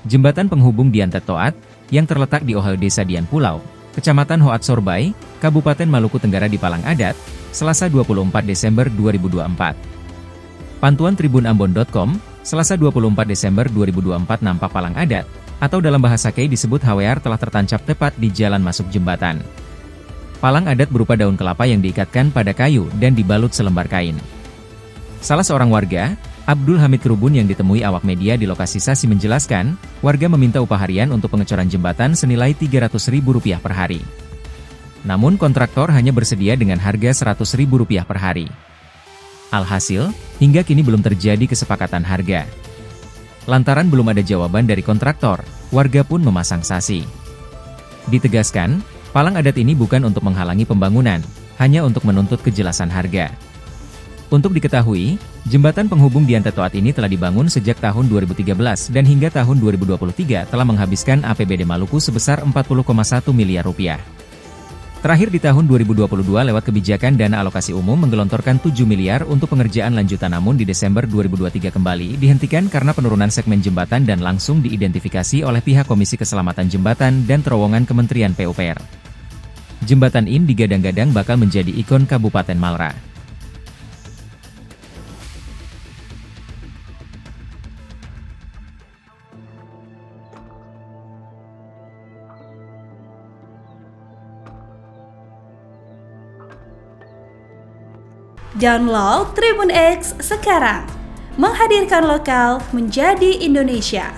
Jembatan penghubung Dian Tetoat, yang terletak di Ohel Desa Dian Pulau, Kecamatan Hoat Sorbay, Kabupaten Maluku Tenggara di Palang Adat, Selasa 24 Desember 2024. Pantuan tribunambon.com, Selasa 24 Desember 2024 nampak palang adat, atau dalam bahasa Kei disebut hawear telah tertancap tepat di jalan masuk jembatan. Palang adat berupa daun kelapa yang diikatkan pada kayu dan dibalut selembar kain. Salah seorang warga, Abdul Hamid Kerubun yang ditemui awak media di lokasi Sasi menjelaskan, warga meminta upah harian untuk pengecoran jembatan senilai Rp300.000 per hari. Namun kontraktor hanya bersedia dengan harga Rp100.000 per hari. Alhasil, hingga kini belum terjadi kesepakatan harga. Lantaran belum ada jawaban dari kontraktor, warga pun memasang sasi. Ditegaskan, palang adat ini bukan untuk menghalangi pembangunan, hanya untuk menuntut kejelasan harga. Untuk diketahui, jembatan penghubung Dian Tetoat ini telah dibangun sejak tahun 2013 dan hingga tahun 2023 telah menghabiskan APBD Maluku sebesar Rp40,1 miliar. Terakhir di tahun 2022 lewat kebijakan dana alokasi umum menggelontorkan 7 miliar untuk pengerjaan lanjutan, namun di Desember 2023 kembali dihentikan karena penurunan segmen jembatan dan langsung diidentifikasi oleh pihak Komisi Keselamatan Jembatan dan Terowongan Kementerian PUPR. Jembatan ini digadang-gadang bakal menjadi ikon Kabupaten Malra. Download Tribun X sekarang, menghadirkan lokal menjadi Indonesia.